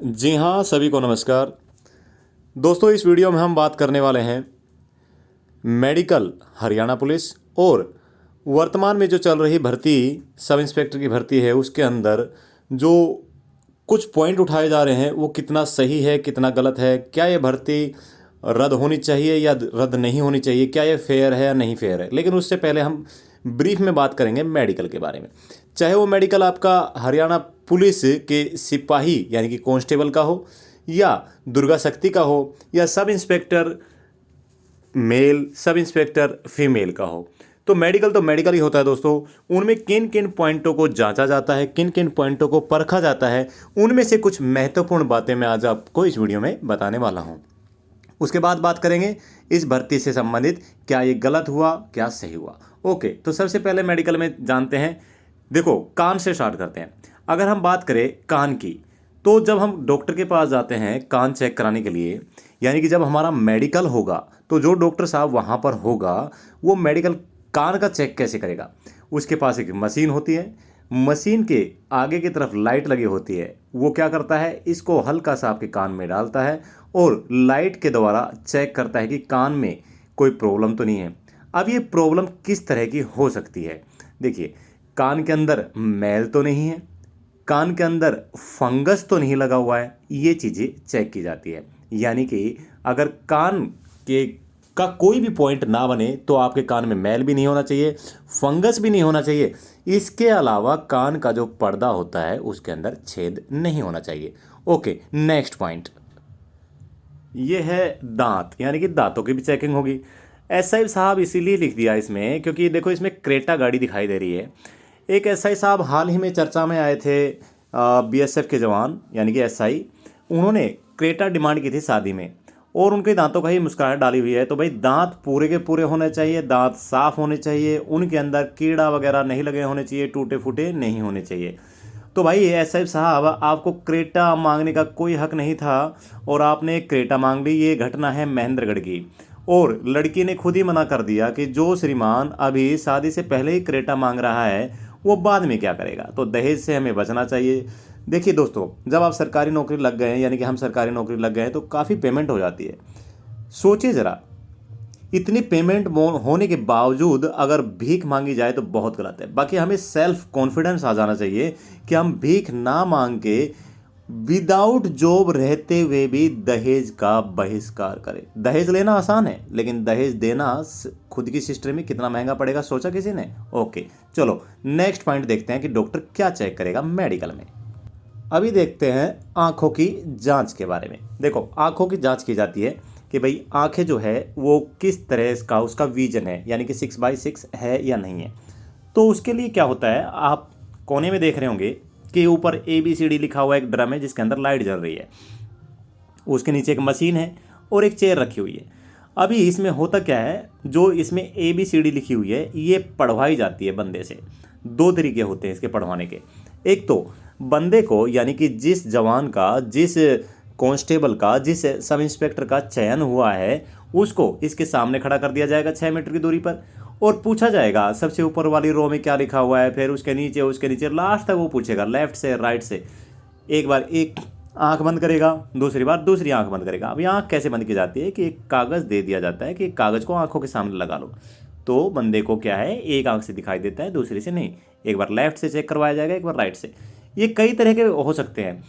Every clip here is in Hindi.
जी हाँ, सभी को नमस्कार। दोस्तों, इस वीडियो में हम बात करने वाले हैं मेडिकल हरियाणा पुलिस और वर्तमान में जो चल रही भर्ती सब इंस्पेक्टर की भर्ती है उसके अंदर जो कुछ पॉइंट उठाए जा रहे हैं वो कितना सही है, कितना गलत है, क्या ये भर्ती रद्द होनी चाहिए या रद्द नहीं होनी चाहिए, क्या ये फेयर है या नहीं फेयर है। लेकिन उससे पहले हम ब्रीफ में बात करेंगे मेडिकल के बारे में। चाहे वो मेडिकल आपका हरियाणा पुलिस के सिपाही यानी कि कांस्टेबल का हो या दुर्गा शक्ति का हो या sub inspector male, sub inspector female का हो। तो मेडिकल ही होता है दोस्तों। उनमें किन किन पॉइंटों को जांचा जाता है, किन किन पॉइंटों को परखा जाता है, उनमें से कुछ महत्वपूर्ण बातें मैं आज आपको इस वीडियो में बताने वाला हूं। उसके बाद बात करेंगे इस भर्ती से संबंधित, क्या ये गलत हुआ, क्या सही हुआ। ओके, तो सबसे पहले मेडिकल में जानते हैं। देखो, कान से स्टार्ट करते हैं। अगर हम बात करें कान की, तो जब हम डॉक्टर के पास जाते हैं कान चेक कराने के लिए, यानी कि जब हमारा मेडिकल होगा तो जो डॉक्टर साहब वहाँ पर होगा वो मेडिकल कान का चेक कैसे करेगा। उसके पास एक मशीन होती है, मशीन के आगे की तरफ लाइट लगी होती है। वो क्या करता है, इसको हल्का सा आपके कान में डालता है और लाइट के द्वारा चेक करता है कि कान में कोई प्रॉब्लम तो नहीं है। अब ये प्रॉब्लम किस तरह की हो सकती है। देखिए, कान के अंदर मैल तो नहीं है, कान के अंदर फंगस तो नहीं लगा हुआ है, ये चीज़ें चेक की जाती है। यानी कि अगर कान के का कोई भी पॉइंट ना बने तो आपके कान में मैल भी नहीं होना चाहिए, फंगस भी नहीं होना चाहिए। इसके अलावा कान का जो पर्दा होता है उसके अंदर छेद नहीं होना चाहिए। ओके, नेक्स्ट पॉइंट ये है दांत, यानी कि दांतों की भी चेकिंग होगी। एसआई साहब इसीलिए लिख दिया इसमें क्योंकि देखो इसमें क्रेटा गाड़ी दिखाई दे रही है। एक एसआई साहब हाल ही में चर्चा में आए थे, बीएसएफ के जवान यानी कि एसआई। उन्होंने क्रेटा डिमांड की थी शादी में और उनके दांतों का ही मुस्कुराहट डाली हुई है। तो भाई दांत पूरे के पूरे होने चाहिए, दांत साफ होने चाहिए, उनके अंदर कीड़ा वगैरह नहीं लगे होने चाहिए, टूटे फूटे नहीं होने चाहिए। तो भाई एसआई साहब, आपको क्रेटा मांगने का कोई हक नहीं था और आपने क्रेटा मांग ली। ये घटना है महेंद्रगढ़ की और लड़की ने खुद ही मना कर दिया कि जो श्रीमान अभी शादी से पहले ही क्रेटा मांग रहा है वो बाद में क्या करेगा। तो दहेज से हमें बचना चाहिए। देखिए दोस्तों, जब आप सरकारी नौकरी लग गए हैं, यानी कि हम सरकारी नौकरी लग गए हैं, तो काफ़ी पेमेंट हो जाती है। सोचिए ज़रा, इतनी पेमेंट होने के बावजूद अगर भीख मांगी जाए तो बहुत गलत है। बाकी हमें सेल्फ कॉन्फिडेंस आ जाना चाहिए कि हम भीख ना मांग के विदाउट जॉब रहते हुए भी दहेज का बहिष्कार करें। दहेज लेना आसान है लेकिन दहेज देना खुद की सिस्टर में कितना महंगा पड़ेगा, सोचा किसी ने। ओके, चलो नेक्स्ट पॉइंट देखते हैं कि डॉक्टर क्या चेक करेगा मेडिकल में। अभी देखते हैं आंखों की जांच के बारे में। देखो, आंखों की जांच की जाती है कि भाई आंखें जो है वो किस तरह का उसका विजन है, यानी कि 6/6 है या नहीं है। तो उसके लिए क्या होता है, आप कोने में देख रहे होंगे कि ऊपर ABCD लिखा हुआ एक ड्रम है जिसके अंदर लाइट जल रही है। उसके नीचे एक मशीन है और एक चेयर रखी हुई है। अभी इसमें होता क्या है, जो इसमें ABCD लिखी हुई है ये पढ़वाई जाती है बंदे से। दो तरीके होते हैं इसके पढ़वाने के। एक तो बंदे को, यानी कि जिस जवान का, जिस कांस्टेबल का, जिस सब इंस्पेक्टर का चयन हुआ है उसको इसके सामने खड़ा कर दिया जाएगा 6 मीटर की दूरी पर और पूछा जाएगा सबसे ऊपर वाली रो में क्या लिखा हुआ है, फिर उसके नीचे लास्ट तक वो पूछेगा लेफ्ट से राइट से। एक बार एक आंख बंद करेगा, दूसरी बार दूसरी आंख बंद करेगा। अब ये आंख कैसे बंद की जाती है कि एक कागज़ दे दिया जाता है कि एक कागज़ को आंखों के सामने लगा लो। तो बंदे को क्या है, एक आंख से दिखाई देता है, दूसरी से नहीं। एक बार लेफ्ट से चेक करवाया जाएगा, एक बार राइट से। ये कई तरह के हो सकते हैं।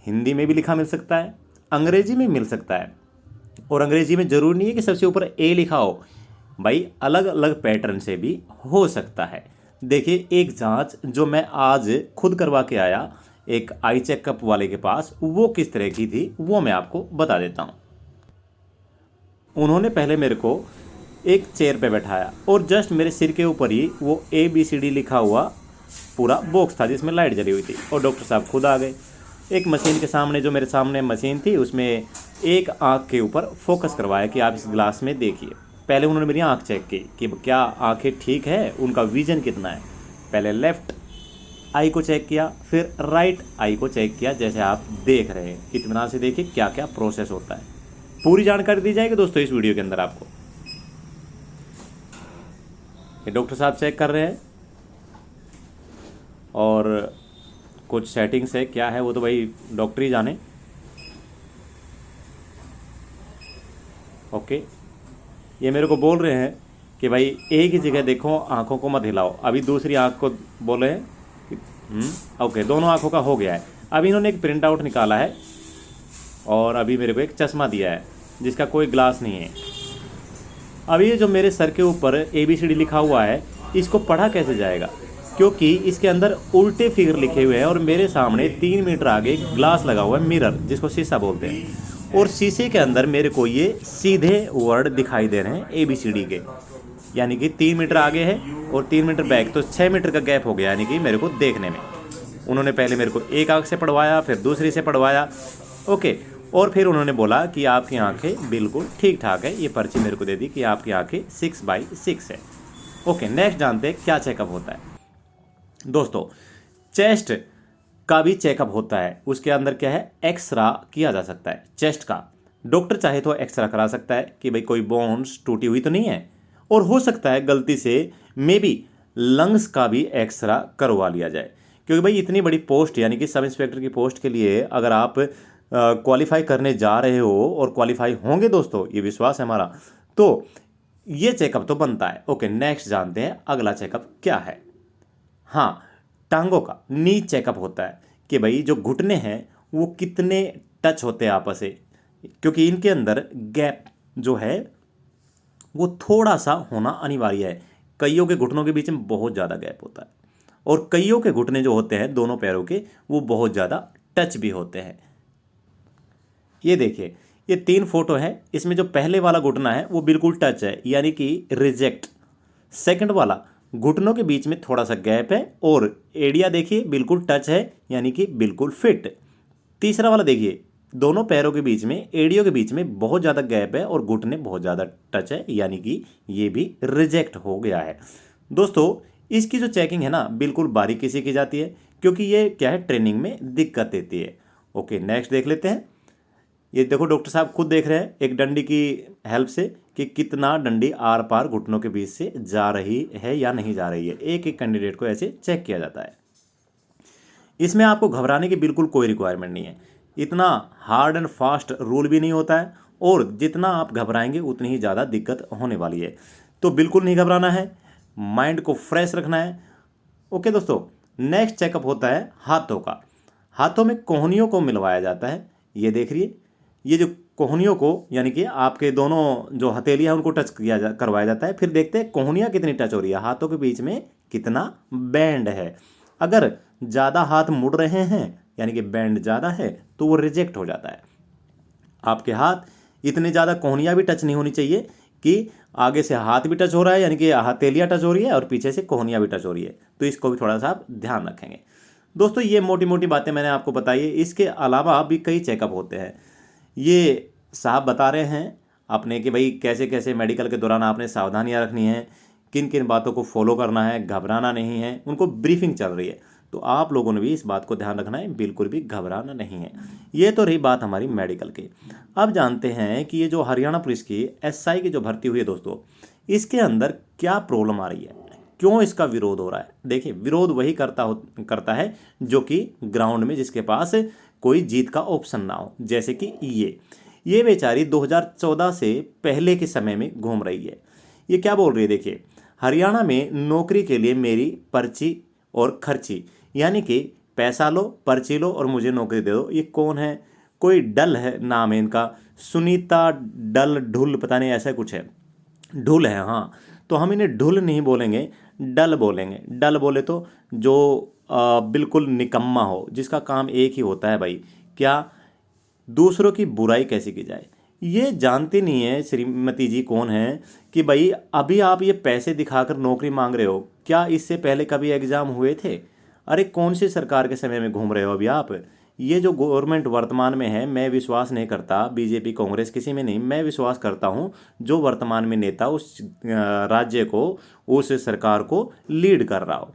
हिंदी में भी लिखा मिल सकता है, अंग्रेजी में मिल सकता है, और अंग्रेजी में ज़रूरी नहीं है कि सबसे ऊपर A लिखा हो। भाई अलग अलग पैटर्न से भी हो सकता है। देखिए, एक जांच जो मैं आज खुद करवा के आया एक आई चेकअप वाले के पास, वो किस तरह की थी वो मैं आपको बता देता हूँ। उन्होंने पहले मेरे को एक चेयर पे बैठाया और जस्ट मेरे सिर के ऊपर ही वो ABCD लिखा हुआ पूरा बॉक्स था जिसमें लाइट जली हुई थी और डॉक्टर साहब खुद आ गए। एक मशीन के सामने, जो मेरे सामने मशीन थी, उसमें एक आँख के ऊपर फोकस करवाया कि आप इस ग्लास में देखिए। पहले उन्होंने मेरी आँख चेक की कि क्या आँखें ठीक है, उनका विजन कितना है। पहले लेफ़्ट आई को चेक किया, फिर राइट आई को चेक किया, जैसे आप देख रहे हैं। इत्मीनान से देखिए क्या क्या प्रोसेस होता है। पूरी जानकारी दी जाएगी दोस्तों इस वीडियो के अंदर आपको। ये डॉक्टर साहब चेक कर रहे हैं और कुछ सेटिंग्स है, क्या है वो तो भाई डॉक्टर ही जाने। ओके, ये मेरे को बोल रहे हैं कि भाई एक ही जगह देखो, आंखों को मत हिलाओ। अभी दूसरी आंख को बोले हैं कि ओके, दोनों आंखों का हो गया है। अब इन्होंने एक प्रिंट आउट निकाला है और अभी मेरे को एक चश्मा दिया है जिसका कोई ग्लास नहीं है। अब ये जो मेरे सर के ऊपर ABCD लिखा हुआ है, इसको पढ़ा कैसे जाएगा, क्योंकि इसके अंदर उल्टे फिगर लिखे हुए हैं और मेरे सामने 3 मीटर आगे ग्लास लगा हुआ है, मिरर जिसको शीशा बोलते हैं, और शीशे के अंदर मेरे को ये सीधे वर्ड दिखाई दे रहे हैं ABCD के, यानी कि 3 मीटर आगे है और 3 मीटर बैक, तो 6 मीटर का गैप हो गया यानी कि मेरे को देखने में। उन्होंने पहले मेरे को एक आंख से पढ़वाया, फिर दूसरी से पढ़वाया, ओके, और फिर उन्होंने बोला कि आपकी आंखें बिल्कुल ठीक ठाक है। ये पर्ची मेरे को दे दी कि आपकी आंखें 6/6 है। ओके, नेक्स्ट जानते हैं क्या चेकअप होता है। दोस्तों, चेस्ट का भी चेकअप होता है। उसके अंदर क्या है, एक्सरा किया जा सकता है चेस्ट का। डॉक्टर चाहे तो एक्सरा करा सकता है कि भाई कोई बोन्स टूटी हुई तो नहीं है, और हो सकता है गलती से मे बी लंग्स का भी एक्सरा करवा लिया जाए, क्योंकि भाई इतनी बड़ी पोस्ट यानी कि सब इंस्पेक्टर की पोस्ट के लिए अगर आप क्वालिफाई करने जा रहे हो, और क्वालिफाई होंगे दोस्तों, ये विश्वास है हमारा, तो ये चेकअप तो बनता है। ओके, नेक्स्ट जानते हैं अगला चेकअप क्या है। हाँ, टांगों का नी चेकअप होता है कि भाई जो घुटने हैं वो कितने टच होते हैं आपस से, क्योंकि इनके अंदर गैप जो है वो थोड़ा सा होना अनिवार्य है। कईयों के घुटनों के बीच में बहुत ज़्यादा गैप होता है, और कईयों के घुटने जो होते हैं दोनों पैरों के, वो बहुत ज़्यादा टच भी होते हैं। ये देखिए, ये 3 फोटो है, इसमें जो पहले वाला घुटना है वो बिल्कुल टच है यानी कि रिजेक्ट। सेकंड वाला घुटनों के बीच में थोड़ा सा गैप है, और एड़िया देखिए बिल्कुल टच है यानी कि बिल्कुल फिट। तीसरा वाला देखिए, दोनों पैरों के बीच में, एड़ियों के बीच में बहुत ज़्यादा गैप है और घुटने बहुत ज़्यादा टच है, यानी कि ये भी रिजेक्ट हो गया है। दोस्तों, इसकी जो चेकिंग है ना, बिल्कुल बारीकी से की जाती है, क्योंकि ये क्या है, ट्रेनिंग में दिक्कत देती है। ओके, नेक्स्ट देख लेते हैं। ये देखो, डॉक्टर साहब खुद देख रहे हैं एक डंडी की हेल्प से कि कितना डंडी आर पार घुटनों के बीच से जा रही है या नहीं जा रही है। एक एक कैंडिडेट को ऐसे चेक किया जाता है। इसमें आपको घबराने की बिल्कुल कोई रिक्वायरमेंट नहीं है। इतना हार्ड एंड फास्ट रूल भी नहीं होता है, और जितना आप घबराएंगे उतनी ही ज़्यादा दिक्कत होने वाली है। तो बिल्कुल नहीं घबराना है, माइंड को फ्रेश रखना है। ओके दोस्तों, नेक्स्ट चेकअप होता है हाथों का। हाथों में कोहनियों को मिलवाया जाता है। ये देख रही है, ये जो कोहनियों को यानी कि आपके दोनों जो हथेलियाँ उनको टच करवाया जाता है। फिर देखते हैं कोहनियाँ कितनी टच हो रही है, हाथों के बीच में कितना बैंड है। अगर ज़्यादा हाथ मुड़ रहे हैं यानी कि बैंड ज़्यादा है तो वो रिजेक्ट हो जाता है। आपके हाथ इतने ज़्यादा कोहनियाँ भी टच नहीं होनी चाहिए कि आगे से हाथ भी टच हो रहा है यानी कि हथेलियाँ टच हो रही है और पीछे से कोहनियाँ भी टच हो रही है, तो इसको भी थोड़ा सा आप ध्यान रखेंगे। दोस्तों, ये मोटी मोटी बातें मैंने आपको बताई है। इसके अलावा भी कई चेकअप होते हैं। ये साहब बता रहे हैं आपने कि भाई कैसे कैसे मेडिकल के दौरान आपने सावधानियां रखनी है, किन किन बातों को फॉलो करना है, घबराना नहीं है। उनको ब्रीफिंग चल रही है, तो आप लोगों ने भी इस बात को ध्यान रखना है, बिल्कुल भी घबराना नहीं है। ये तो रही बात हमारी मेडिकल की। अब जानते हैं कि ये जो हरियाणा पुलिस की SI की जो भर्ती हुई है दोस्तों, इसके अंदर क्या प्रॉब्लम आ रही है, क्यों इसका विरोध हो रहा है। देखिए, विरोध वही करता है जो कि ग्राउंड में जिसके पास कोई जीत का ऑप्शन ना हो, जैसे कि ये बेचारी 2014 से पहले के समय में घूम रही है। ये क्या बोल रही है, देखिए, हरियाणा में नौकरी के लिए मेरी पर्ची और खर्ची, यानी कि पैसा लो, पर्ची लो और मुझे नौकरी दे दो। ये कौन है, कोई डल है नाम है इनका, सुनीता डल ढुल, पता नहीं ऐसा कुछ है, ढुल है। हाँ, तो हम इन्हें ढुल नहीं बोलेंगे, डल बोलेंगे। डल बोले तो जो बिल्कुल निकम्मा हो, जिसका काम एक ही होता है भाई, क्या, दूसरों की बुराई कैसे की जाए। ये जानती नहीं है श्रीमती जी कौन है कि भाई अभी आप ये पैसे दिखाकर नौकरी मांग रहे हो, क्या इससे पहले कभी एग्जाम हुए थे? अरे कौन सी सरकार के समय में घूम रहे हो अभी आप? ये जो गवर्नमेंट वर्तमान में है, मैं विश्वास नहीं करता बीजेपी कांग्रेस किसी में नहीं, मैं विश्वास करता हूँ जो वर्तमान में नेता उस राज्य को, उस सरकार को लीड कर रहा हो।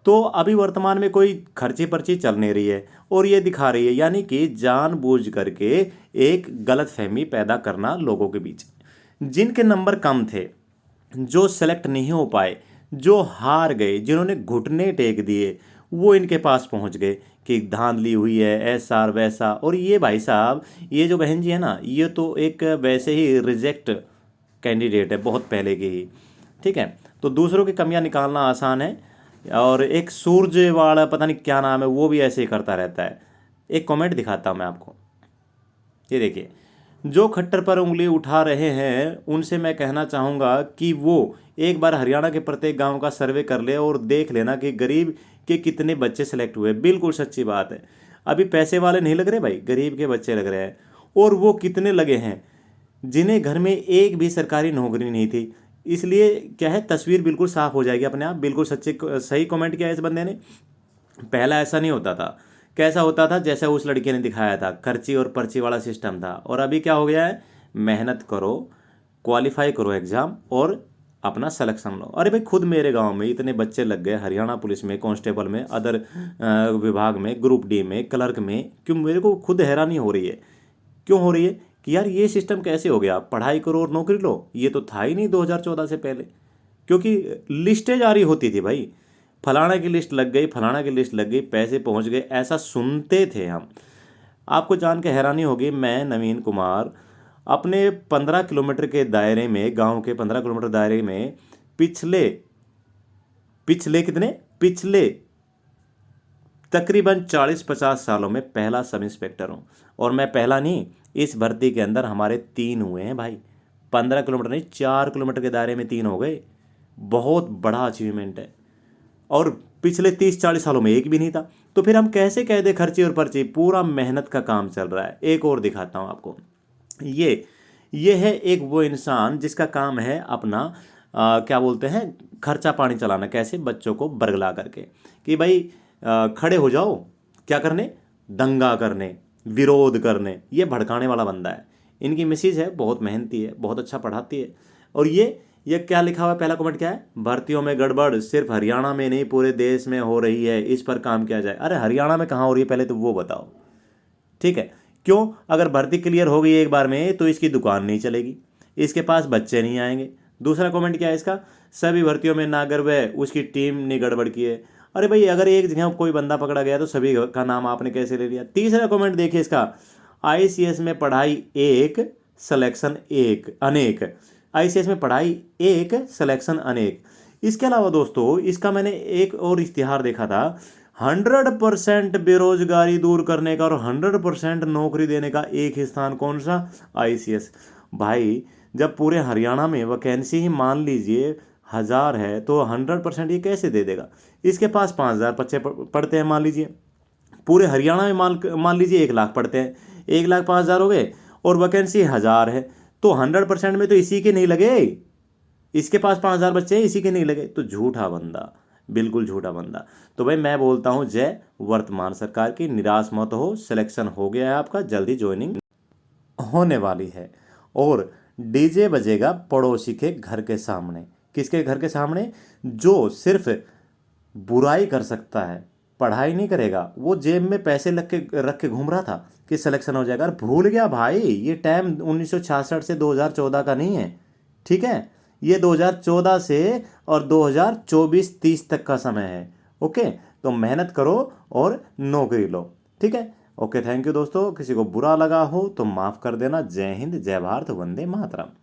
तो अभी वर्तमान में कोई खर्ची पर्ची चल नहीं रही है और ये दिखा रही है, यानी कि जानबूझ करके एक गलतफहमी पैदा करना लोगों के बीच। जिनके नंबर कम थे, जो सेलेक्ट नहीं हो पाए, जो हार गए, जिन्होंने घुटने टेक दिए, वो इनके पास पहुंच गए कि धांधली हुई है, ऐसा और वैसा। और ये भाई साहब, ये जो बहन जी है ना, ये तो एक वैसे ही रिजेक्ट कैंडिडेट है बहुत पहले की ही। ठीक है, तो दूसरों की कमियां निकालना आसान है। और एक सूरज वाला पता नहीं क्या नाम है, वो भी ऐसे ही करता रहता है। एक कमेंट दिखाता हूँ मैं आपको, ये देखिए। जो खट्टर पर उंगली उठा रहे हैं उनसे मैं कहना चाहूँगा कि वो एक बार हरियाणा के प्रत्येक गांव का सर्वे कर ले और देख लेना कि गरीब के कितने बच्चे सेलेक्ट हुए। बिल्कुल सच्ची बात है, अभी पैसे वाले नहीं लग रहे भाई, गरीब के बच्चे लग रहे हैं। और वो कितने लगे हैं जिन्हें घर में एक भी सरकारी नौकरी नहीं थी। इसलिए क्या है, तस्वीर बिल्कुल साफ हो जाएगी अपने आप। बिल्कुल सच्चे सही कमेंट किया है इस बंदे ने। पहला ऐसा नहीं होता था। कैसा होता था, जैसे उस लड़के ने दिखाया था, खर्ची और पर्ची वाला सिस्टम था। और अभी क्या हो गया है, मेहनत करो, क्वालिफाई करो एग्ज़ाम और अपना सिलेक्शन लो। अरे भाई, खुद मेरे गांव में इतने बच्चे लग गए हरियाणा पुलिस में, कांस्टेबल में, अदर विभाग में, ग्रुप डी में, क्लर्क में। क्यों, मेरे को खुद हैरानी हो रही है। क्यों हो रही है कि यार ये सिस्टम कैसे हो गया, पढ़ाई करो और नौकरी लो। ये तो था ही नहीं 2014 से पहले, क्योंकि लिस्टें जारी होती थी भाई। फलाना की लिस्ट लग गई, फलाना की लिस्ट लग गई, पैसे पहुंच गए, ऐसा सुनते थे हम। आपको जान के हैरानी होगी, मैं नवीन कुमार अपने 15 किलोमीटर के दायरे में, गांव के 15 किलोमीटर दायरे में पिछले पिछले कितने पिछले तकरीबन 40-50 सालों में पहला सब इंस्पेक्टर हूँ। और मैं पहला नहीं, इस भर्ती के अंदर हमारे 3 हुए हैं भाई। 15 किलोमीटर नहीं, 4 किलोमीटर के दायरे में 3 हो गए। बहुत बड़ा अचीवमेंट है। और पिछले 30-40 सालों में एक भी नहीं था। तो फिर हम कैसे कह दे खर्ची और पर्ची, पूरा मेहनत का काम चल रहा है। एक और दिखाता हूँ आपको। ये है एक वो इंसान जिसका काम है अपना क्या बोलते हैं, खर्चा पानी चलाना। कैसे, बच्चों को बरगला करके कि भाई खड़े हो जाओ, क्या करने, दंगा करने, विरोध करने। ये भड़काने वाला बंदा है। इनकी मिसेज है, बहुत मेहनती है, बहुत अच्छा पढ़ाती है। और ये क्या लिखा हुआ है, पहला कमेंट क्या है, भर्तियों में गड़बड़ सिर्फ हरियाणा में नहीं पूरे देश में हो रही है, इस पर काम किया जाए। अरे हरियाणा में कहाँ हो रही है, पहले तो वो बताओ। ठीक है, क्यों, अगर भर्ती क्लियर हो गई एक बार में तो इसकी दुकान नहीं चलेगी, इसके पास बच्चे नहीं आएंगे। दूसरा कमेंट क्या है इसका, सभी भर्तियों में नागर व उसकी टीम ने गड़बड़ की है। अरे भाई, अगर एक जगह कोई बंदा पकड़ा गया तो सभी का नाम आपने कैसे ले लिया। तीसरा कमेंट देखिए इसका, आईसीएस में पढ़ाई एक, सिलेक्शन एक अनेक। आईसीएस में पढ़ाई एक, सिलेक्शन अनेक। इसके अलावा दोस्तों, इसका मैंने एक और इश्तिहार देखा था, 100% बेरोजगारी दूर करने का और 100% नौकरी देने का एक ही स्थान, कौन सा, आईसीएस। भाई, जब पूरे हरियाणा में वैकेंसी ही मान लीजिए 1000 है तो 100% ये कैसे दे देगा। इसके पास 5000 बच्चे पढ़ते हैं, मान लीजिए पूरे हरियाणा में, मान लीजिए 1 लाख पढ़ते हैं, 1 लाख 5000 हो गए, और वैकेंसी 1000 है, तो 100% में तो इसी के नहीं लगे। इसके पास 5000 बच्चे हैं, इसी के नहीं लगे, तो झूठा बंदा, बिल्कुल झूठा बंदा। तो भाई मैं बोलता हूँ जय वर्तमान सरकार की, निराश मत हो, सिलेक्शन हो गया है आपका, जल्दी ज्वाइनिंग होने वाली है। और डीजे बजेगा पड़ोसी के घर के सामने। किसके घर के सामने, जो सिर्फ बुराई कर सकता है, पढ़ाई नहीं करेगा। वो जेब में पैसे रख के घूम रहा था कि सिलेक्शन हो जाएगा। भूल गया भाई, ये टाइम 1966 से 2014 का नहीं है। ठीक है, ये 2014 से और 2024-30 तक का समय है। ओके, तो मेहनत करो और नौकरी लो। ठीक है, ओके, थैंक यू दोस्तों। किसी को बुरा लगा हो तो माफ़ कर देना। जय हिंद, जय भारत, वंदे मातरम।